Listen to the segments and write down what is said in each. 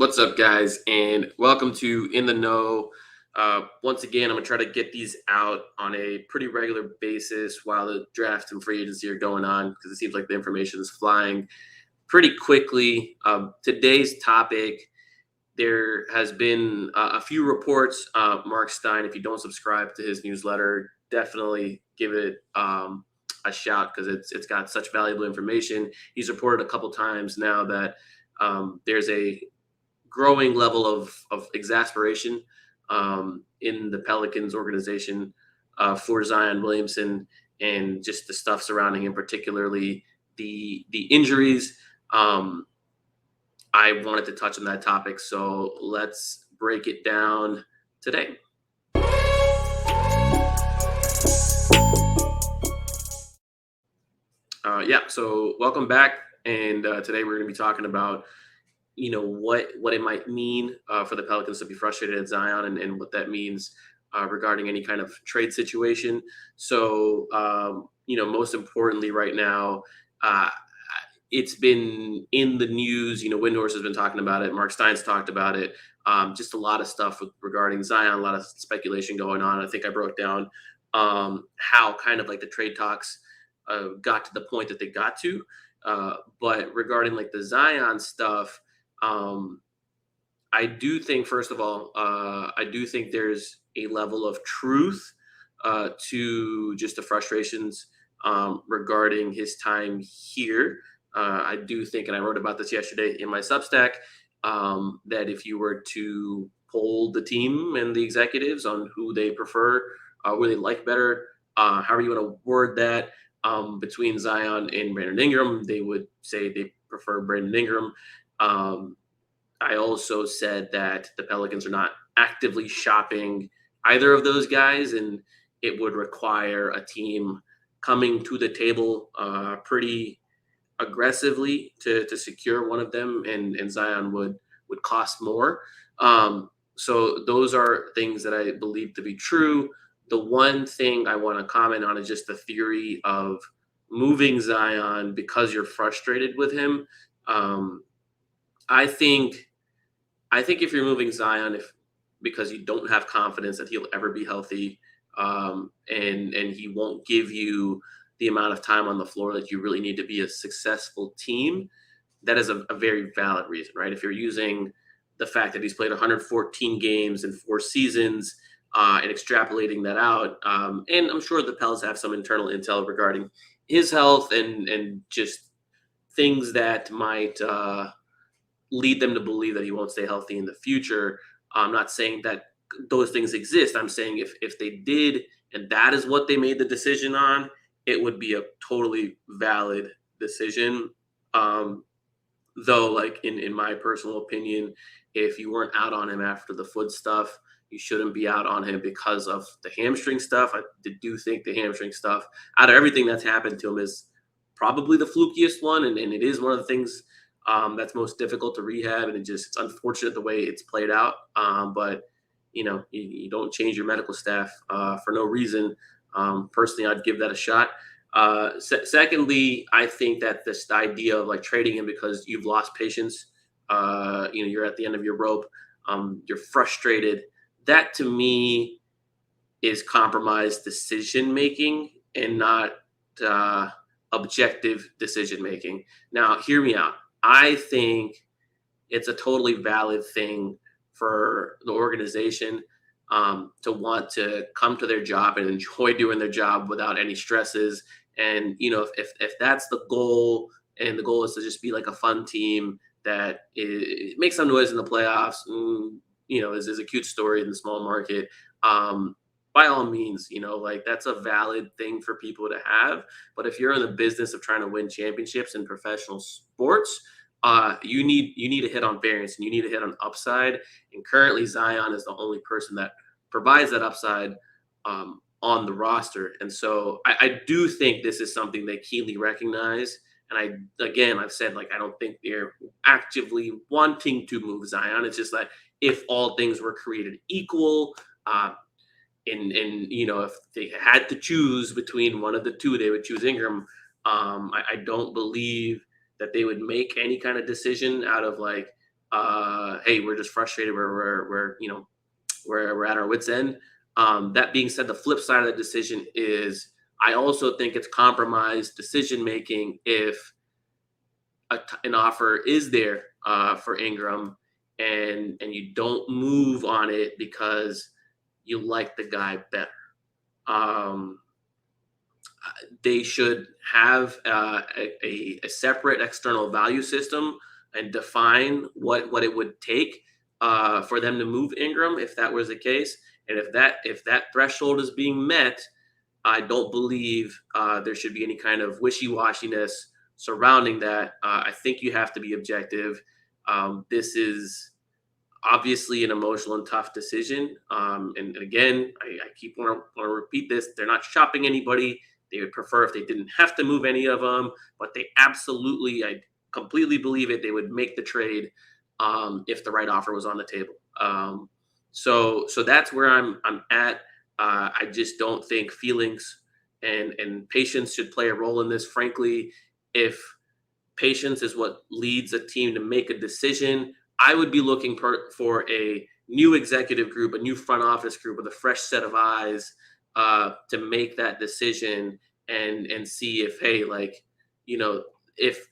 What's up, guys, and welcome to In the Know. Once again, I'm gonna try to get these out on a pretty regular basis while the draft and free agency are going on because it seems like the information is flying pretty quickly. Today's topic, there has been a few reports. Mark Stein, if you don't subscribe to his newsletter, definitely give it a shout because it's got such valuable information. He's reported a couple times now that there's a growing level of exasperation in the Pelicans organization for Zion Williamson and just the stuff surrounding him, particularly the injuries. I wanted to touch on that topic, so let's break it down today. So welcome back, and today we're going to be talking about what it might mean for the Pelicans to be frustrated at Zion and what that means regarding any kind of trade situation. So most importantly right now, it's been in the news. Windhorst has been talking about it. Mark Stein's talked about it. Just a lot of stuff regarding Zion, a lot of speculation going on. I think I broke down how kind of like the trade talks got to the point that they got to. But regarding like the Zion stuff, I do think, first of all, I do think there's a level of truth to just the frustrations regarding his time here. I do think, and I wrote about this yesterday in my Substack, that if you were to poll the team and the executives on who they prefer, who they like better, however you want to word that, between Zion and Brandon Ingram, they would say they prefer Brandon Ingram. I also said that the Pelicans are not actively shopping either of those guys, and it would require a team coming to the table pretty aggressively to secure one of them, and Zion would cost more. So those are things that I believe to be true. The one thing I want to comment on is just the theory of moving Zion because you're frustrated with him. I think if you're moving Zion because you don't have confidence that he'll ever be healthy, and he won't give you the amount of time on the floor that you really need to be a successful team, that is a very valid reason, right? If you're using the fact that he's played 114 games in 4 seasons and extrapolating that out, and I'm sure the Pels have some internal intel regarding his health and just things that might lead them to believe that he won't stay healthy in the future. I'm not saying that those things exist. I'm saying if they did, and that is what they made the decision on, it would be a totally valid decision. Though, like in my personal opinion, if you weren't out on him after the foot stuff, you shouldn't be out on him because of the hamstring stuff. I do think the hamstring stuff, out of everything that's happened to him, is probably the flukiest one, and it is one of the things that's most difficult to rehab, and it's unfortunate the way it's played out. But you don't change your medical staff for no reason. Personally, I'd give that a shot. Secondly, I think that this idea of like trading him because you've lost patience, you're at the end of your rope, you're frustrated. That to me is compromised decision making and not objective decision making. Now, hear me out. I think it's a totally valid thing for the organization to want to come to their job and enjoy doing their job without any stresses. And if that's the goal, and the goal is to just be like a fun team that makes some noise in the playoffs, is a cute story in the small market. By all means, like that's a valid thing for people to have. But if you're in the business of trying to win championships in professional sports, you need to hit on variance and you need to hit on upside. And currently, Zion is the only person that provides that upside on the roster. And so I do think this is something they keenly recognize. And I've said, like, I don't think they're actively wanting to move Zion. It's just that if all things were created equal, if they had to choose between one of the two, they would choose Ingram. I don't believe that they would make any kind of decision out of like hey, we're just frustrated. We're at our wits' end. That being said, the flip side of the decision is I also think it's compromised decision making if an offer is there for Ingram and you don't move on it because you like the guy better. Um, they should have a separate external value system and define what it would take for them to move Ingram if that was the case. And if that threshold is being met, I don't believe there should be any kind of wishy-washiness surrounding that. I think you have to be objective. This is obviously an emotional and tough decision. And again, I keep want to repeat this: they're not shopping anybody. They would prefer if they didn't have to move any of them, but they absolutely, I completely believe it. They would make the trade if the right offer was on the table. So that's where I'm at. I just don't think feelings and patience should play a role in this. Frankly, if patience is what leads a team to make a decision, I would be looking for a new executive group, a new front office group with a fresh set of eyes to make that decision and see if, hey, if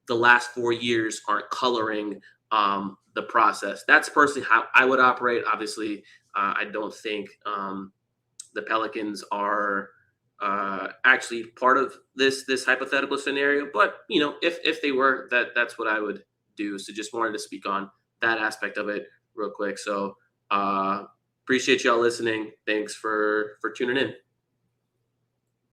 the last 4 years aren't coloring the process. That's personally how I would operate. Obviously, I don't think the Pelicans are actually part of this hypothetical scenario, but if they were, that's what I would do. So just wanted to speak on that aspect of it real quick. So appreciate y'all listening. Thanks for tuning in.